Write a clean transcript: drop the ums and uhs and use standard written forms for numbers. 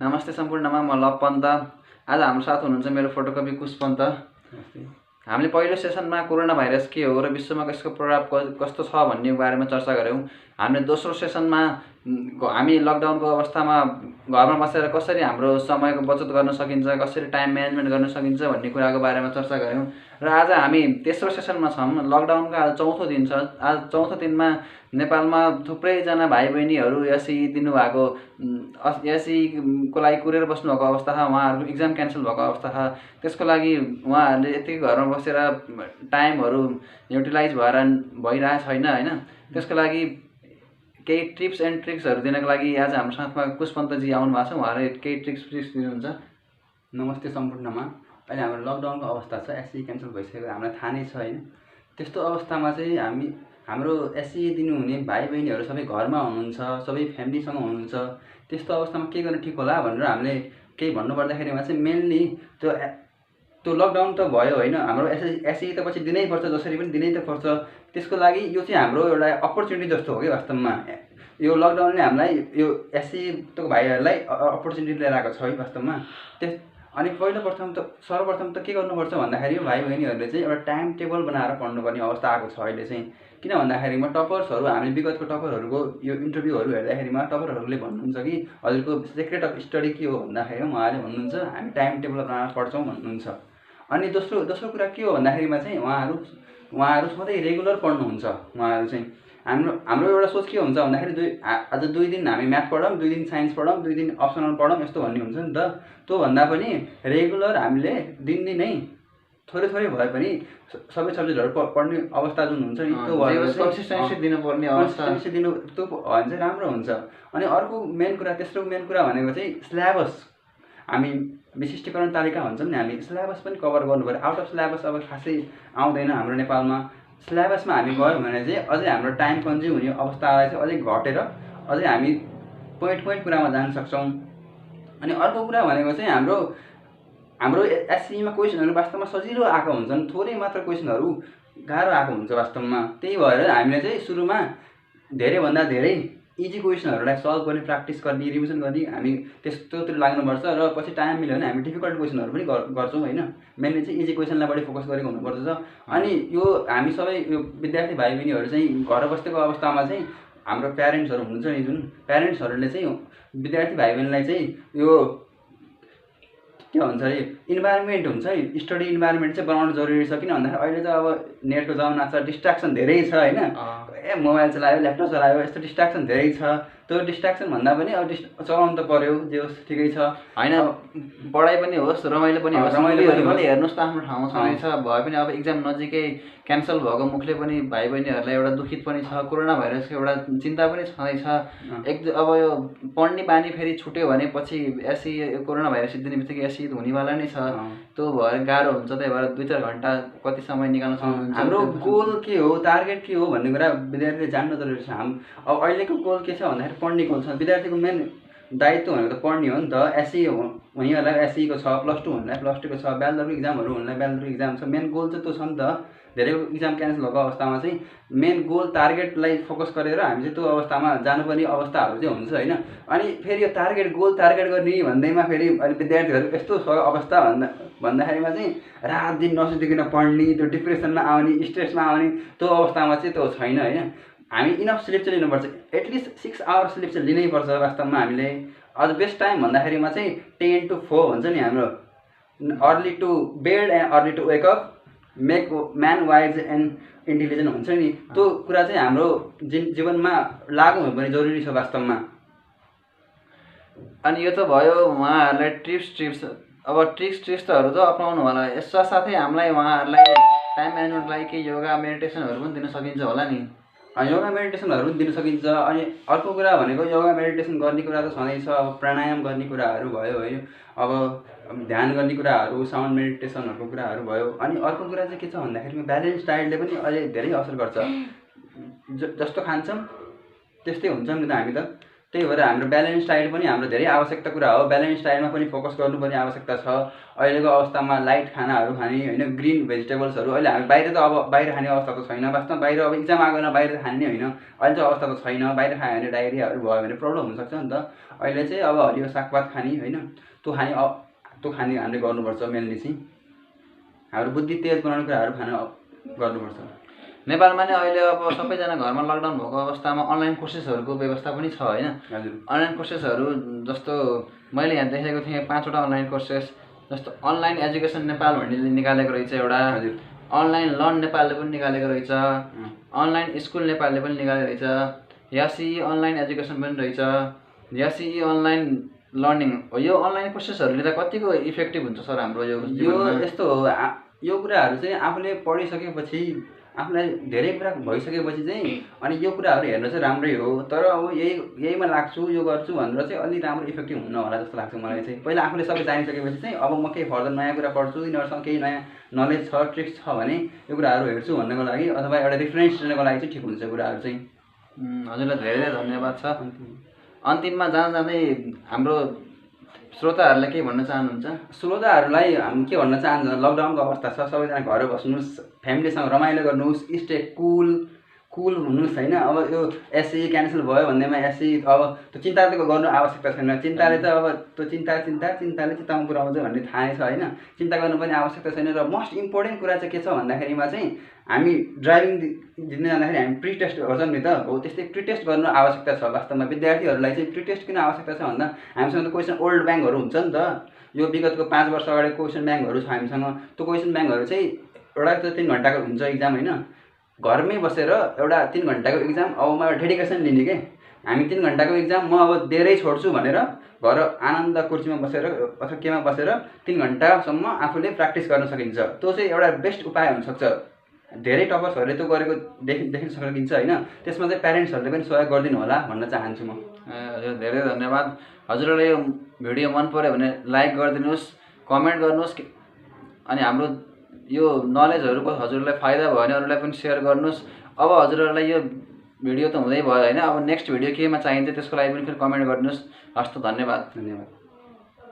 नमस्ते सम्पूर्णमा म लभ पन्त। आज हाम्रो साथ हुनुहुन्छ मेरो फोटोकपी कुश पन्त। हामीले पहिलो सेसनमा कोरोना भाइरस के हो र विश्वमा यसको प्रभाव कस्तो छ भन्ने बारेमा चर्चा गऱ्यौँ। हामीले दोस्रो सेसनमा हामी लकडाउनको अवस्थामा घरमा बसेर कसरी हाम्रो समयको बचत गर्न सकिन्छ, कसरी टाइम म्यानेजमेन्ट गर्न सकिन्छ भन्ने कुराको बारेमा चर्चा गऱ्यौँ। र आज हामी तेस्रो सेसनमा छौँ। लकडाउनको आज चौथो दिन छ। आज चौथो दिनमा नेपालमा थुप्रैजना भाइ बहिनीहरू एसई दिनुभएको, एसईको लागि कुरेर बस्नुभएको अवस्था छ। उहाँहरूको इक्जाम क्यान्सल भएको अवस्था छ। त्यसको लागि उहाँहरूले यति घरमा बसेर टाइमहरू युटिलाइज भइरहेको छैन होइन। त्यसको लागि केही टिप्स एन्ड ट्रिक्सहरू दिनको लागि आज हाम्रो साथमा कुश पन्तजी आउनु भएको छ। उहाँले केही ट्रिक्स दिनुहुन्छ। नमस्ते सम्पूर्णमा। अहिले हाम्रो लकडाउनको अवस्था छ, एसई क्यान्सल भइसकेको हामीलाई थाहा नै छ होइन। त्यस्तो अवस्थामा चाहिँ हाम्रो एसई दिनुहुने भाइ बहिनीहरू सबै घरमा हुनुहुन्छ, सबै फ्यामिलीसँग हुनुहुन्छ। त्यस्तो अवस्थामा के गर्न ठिक होला भनेर हामीले केही भन्नुपर्दाखेरिमा चाहिँ मेनली त्यो लकडाउन त भयो होइन, हाम्रो एसई त पछि दिनै पर्छ, जसरी पनि दिनै त पर्छ। त्यसको लागि यो चाहिँ हाम्रो एउटा अपर्च्युनिटी जस्तो हो कि वास्तवमा। यो लकडाउनले हामीलाई यो एसईको भाइहरूलाई अपर्च्युनिटी लिएर आएको छ है वास्तवमा। अनि सर्वप्रथम त के गर्नुपर्छ भन्दाखेरि भाइ बहिनीहरूले चाहिँ एउटा टाइम टेबल बनाएर पढ्नुपर्ने अवस्था आएको छ अहिले चाहिँ। किन भन्दाखेरिमा टपर्सहरू, हामीले विगतको टपरहरूको यो इन्टरभ्यूहरू हेर्दाखेरिमा टपरहरूले भन्नुहुन्छ कि हजुरको सिक्रेट अफ स्टडी के हो भन्दाखेरि उहाँले भन्नुहुन्छ हामी टाइम टेबल बनाएर पढ्छौँ भन्नुहुन्छ। अनि दोस्रो कुरा के हो भन्दाखेरिमा चाहिँ उहाँहरू सधैँ रेगुलर पढ्नुहुन्छ। उहाँहरू चाहिँ हाम्रो एउटा सोच के हुन्छ भन्दाखेरि आज 2 दिन हामी म्याथ पढौँ, 2 दिन साइन्स पढौँ, 2 दिन अप्सनल पढौँ, यस्तो भन्ने हुन्छ नि त। त्यो भन्दा पनि रेगुलर हामीले दिनदिनै थोरै भए पनि सबै सब्जेक्टहरू पढ्ने अवस्था जुन हुन्छ नि, त्यो भएर कन्सिस्टेन्सी दिनुपर्ने अवस्था दिनु त्यो भयो भने चाहिँ राम्रो हुन्छ। अनि अर्को तेस्रो मेन कुरा भनेको चाहिँ सिलेबस। हामी विशिष्टीकरण तालिका भन्छौँ नि, हामी सिलेबस पनि कभर गर्नु पऱ्यो। आउट अफ सिलेबस अब खासै आउँदैन हाम्रो नेपालमा। सिलेबसमा हामी गयौँ भने चाहिँ अझै हाम्रो टाइम कन्ज्युम हुने अवस्थालाई चाहिँ अझै घटेर अझै हामी पोइन्ट कुरामा जान सक्छौँ। अनि अर्को कुरा भनेको चाहिँ हाम्रो एसईमा क्वेसनहरू वास्तवमा सजिलो आएको हुन्छन्, थोरै मात्र क्वेसनहरू गाह्रो आएको हुन्छ वास्तवमा। त्यही भएर हामीले चाहिँ सुरुमा धेरैभन्दा धेरै इजी क्वेसनहरूलाई सल्भ गर्ने, प्र्याक्टिस गर्ने, रिभिजन गर्ने हामी त्यस्तोतिर लाग्नुपर्छ। र पछि टाइम मिल्यो भने हामी डिफिकल्ट क्वेसनहरू पनि गर्छौँ होइन। मेनली चाहिँ इजी क्वेसनलाई बढी फोकस गरेको हुनुपर्छ। अनि यो हामी सबै यो विद्यार्थी भाइ बहिनीहरू चाहिँ घर बसेको अवस्थामा चाहिँ हाम्रो प्यारेन्ट्सहरू हुनुहुन्छ नि, जुन प्यारेन्ट्सहरूले चाहिँ विद्यार्थी भाइ बहिनीलाई चाहिँ यो के भन्छ अरे इन्भाइरोमेन्ट हुन्छ नि, स्टडी इन्भाइरोमेन्ट चाहिँ बनाउनु जरुरी छ। किन भन्दाखेरि अहिले त अब नेटको जमाना छ, डिस्ट्र्याक्सन धेरै छ होइन। मोबाइल चलायो, ल्यापटप चलायो, यस्तो डिस्ट्र्याक्सन धेरै छ। त्यो डिस्ट्र्याक्सन भन्दा पनि अब चलाउनु त पर्यो, जे होस् ठिकै छ होइन। पढाइ पनि होस्, रमाइलो पनि होस्, रमाइलोहरू पनि हेर्नुहोस् त आफ्नो ठाउँमा छँदैछ। भए पनि अब इक्जाम नजिकै क्यान्सल भएको मुखले पनि भाइ बहिनीहरूलाई एउटा दुखित पनि छ। कोरोना भाइरसको एउटा चिन्ता पनि छँदैछ। अब यो पढ्ने बानी फेरि छुट्यो भने पछि कोरोना भाइरस दिने बित्तिकै एसई हुनेवाला नै छ। त्यो भएर गाह्रो हुन्छ। त्यही भएर 2-4 घन्टा कति समय निकाल्न सक्नुहुन्छ। हाम्रो गोल के हो, टार्गेट के हो भन्ने कुरा विद्यार्थीले जान्न जरुरी छ। अब अहिलेको गोल के छ भन्दाखेरि पढ्ने गोल छ। विद्यार्थीको मेन दायित्व भनेको त पढ्ने हो नि त। एसई हुनेहरूलाई एसईको छ, +2 हुनेलाई +2को छ, ब्याचलरको इक्जामहरू हुनेलाई ब्याचलरको इक्जाम छ। मेन गोल चाहिँ त्यो छ नि त। धेरै इक्जाम क्यान्सल भएको अवस्थामा चाहिँ मेन गोल टार्गेटलाई फोकस गरेर हामी चाहिँ त्यो अवस्थामा जानुपर्ने अवस्थाहरू चाहिँ हुन्छ होइन। अनि फेरि यो गोल टार्गेट गर्ने भन्दैमा फेरि अहिले विद्यार्थीहरू यस्तो छ अवस्था भन्दाखेरिमा चाहिँ रात दिन नसुतिकन पढ्ने, त्यो डिप्रेसनमा आउने, स्ट्रेसमा आउने, त्यो अवस्थामा चाहिँ त्यो छैन होइन। हामी इनफ स्लिप चाहिँ लिनुपर्छ। एटलिस्ट 6 आवर स्लिप चाहिँ लिनै पर्छ वास्तवमा हामीले। अझ बेस्ट टाइम भन्दाखेरिमा चाहिँ 10 to 4 भन्छ नि हाम्रो। Early to bed and early to wake up make man wise and intelligent हुन्छ नि। त्यो कुरा चाहिँ हाम्रो जीवनमा लागु हुनुपर्ने जरुरी छ वास्तवमा। अनि यो त भयो उहाँहरूलाई टिप्स। अब ट्रिक्सहरू त अपनाउनु होला। यसका साथै हामीलाई उहाँहरूलाई टाइम म्यानेजमेन्टको लागि केही योगा मेडिटेसनहरू पनि दिन सकिन्छ होला नि। योगा मेडिटेसनहरू पनि दिन सकिन्छ। अनि अर्को कुरा भनेको योगा मेडिटेसन गर्ने कुरा त छँदैछ। अब प्राणायाम गर्ने कुराहरू भयो है, अब ध्यान गर्ने कुराहरू, साउन्ड मेडिटेसनहरूको कुराहरू भयो। अनि अर्को कुरा चाहिँ के छ भन्दाखेरि ब्यालेन्स डायटले पनि अहिले धेरै असर गर्छ। जस्तो खान्छौँ त्यस्तै हुन्छौँ नि त हामी त। त्यही भएर हाम्रो ब्यालेन्स डायट पनि हाम्रो धेरै आवश्यकता कुरा हो। ब्यालेन्स डायटमा पनि फोकस गर्नुपर्ने आवश्यकता छ। अहिलेको अवस्थामा लाइट खानाहरू खाने होइन, ग्रिन भेजिटेबल्सहरू। अहिले हामी बाहिर त अब बाहिर खाने अवस्था त छैन वास्तवमा। बाहिर अब इक्जाम आगोमा बाहिर खाने होइन, अहिले चाहिँ अवस्था त छैन। बाहिर खायो भने डायरियाहरू भयो भने प्रब्लम हुनसक्छ नि त। अहिले चाहिँ अब हरियो सागपात खाने होइन, त्यो खाने हामीले गर्नुपर्छ। मेनली चाहिँ हाम्रो बुद्धि तेज बनाउने कुराहरू गर्नुपर्छ। नेपालमा नै अहिले अब सबैजना घरमा लकडाउन भएको अवस्थामा अनलाइन कोर्सेसहरूको व्यवस्था पनि छ होइन। हजुर, अनलाइन कोर्सेसहरू जस्तो मैले यहाँ देखेको थिएँ 5वटा अनलाइन कोर्सेस, जस्तो अनलाइन एजुकेसन नेपाल भन्ने निकालेको रहेछ एउटा, हजुर, अनलाइन लर्न नेपालले पनि निकालेको रहेछ, अनलाइन स्कुल नेपालले पनि निकालेको रहेछ, S.E.E अनलाइन एजुकेसन पनि रहेछ, S.E.E अनलाइन लर्निङ हो। यो अनलाइन कोर्सेसहरूले त कतिको इफेक्टिभ हुन्छ सर हाम्रो यो यस्तो हो। यो कुराहरू चाहिँ आफूले पढिसकेपछि, आफूलाई धेरै कुरा भइसकेपछि चाहिँ अनि यो कुराहरू हेर्नु चाहिँ राम्रै हो। तर अब यहीमा लाग्छु, यो गर्छु भनेर चाहिँ अलि राम्रो इफेक्टिभ हुन्न होला जस्तो लाग्छ मलाई चाहिँ। पहिला आफूले सबै जानिसकेपछि चाहिँ अब म केही फर्दर नयाँ कुरा पढ्छु, यिनीहरूसँग केही नयाँ नलेज छ, ट्रिक्स छ भने यो कुराहरू हेर्छु भन्नको लागि, अथवा एउटा रिफरेन्स लिनको लागि चाहिँ ठिक हुन्छ कुराहरू चाहिँ। हजुरलाई धेरै धेरै धन्यवाद छ। अन्तिममा जाँदै हाम्रो श्रोताहरूलाई के भन्न चाहनुहुन्छ? श्रोताहरूलाई हामी के भन्न चाहन्छ, लकडाउनको अवस्था छ, सबैजना घर बस्नुहोस्, फ्यामिलीसँग रमाइलो गर्नुहोस्, स्टे कुल हुनुहोस् होइन। अब यो S.E.E क्यान्सल भयो भन्दैमा S.E.E अब त्यो चिन्ता त गर्नु आवश्यकता छैन। चिन्ताले त अब त्यो चिन्ताले चित्तामा पुऱ्याउँछ भन्ने थाहा नै छ होइन। चिन्ता गर्नुपर्ने आवश्यकता छैन। र मोस्ट इम्पोर्टेन्ट कुरा चाहिँ के छ भन्दाखेरिमा चाहिँ हामी ड्राइभिङ दिन जाँदाखेरि हामी प्री टेस्ट गर्छौँ नि त, हो त्यस्तै प्री टेस्ट गर्नु आवश्यकता छ। वास्तवमा विद्यार्थीहरूलाई चाहिँ प्री टेस्ट किन आवश्यकता छ भन्दा हामीसँग त क्वेसन ओल्ड ब्याङ्कहरू हुन्छ नि त। यो विगतको 5 वर्ष अगाडि क्वेसन ब्याङ्कहरू छ हामीसँग। त्यो क्वेसन ब्याङ्कहरू चाहिँ एउटा त 3 घन्टाको हुन्छ इक्जाम होइन। घरमै बसेर एउटा 3 घन्टाको इक्जाम, अब म एउटा डेडिकेसन लिने के हामी 3 घन्टाको इक्जाम म अब दिएरै छोड्छु भनेर घर आनन्द कुर्सीमा बसेर अथवा केमा बसेर 3 घन्टासम्म आफूले प्र्याक्टिस गर्न सकिन्छ। त्यो चाहिँ एउटा बेस्ट उपाय हुनसक्छ। धेरै टपर्सहरूले त्यो गरेको देख्न सकिन्छ होइन। त्यसमा चाहिँ प्यारेन्ट्सहरूले पनि सहयोग गरिदिनु होला भन्न चाहन्छु म। हजुर धेरै धन्यवाद। हजुरलाई यो भिडियो मन पर्यो भने लाइक गरिदिनुहोस्, कमेन्ट गर्नुहोस्, अनि हाम्रो यो नलेजहरूको हजुरलाई फाइदा भयो भने अरूलाई पनि सेयर गर्नुहोस्। अब हजुरहरूलाई यो भिडियो त हुँदै भयो होइन, अब नेक्स्ट भिडियो केमा चाहिन्छ त्यसको लागि पनि फेरि कमेन्ट गरिदिनुहोस्। हस् त, धन्यवाद।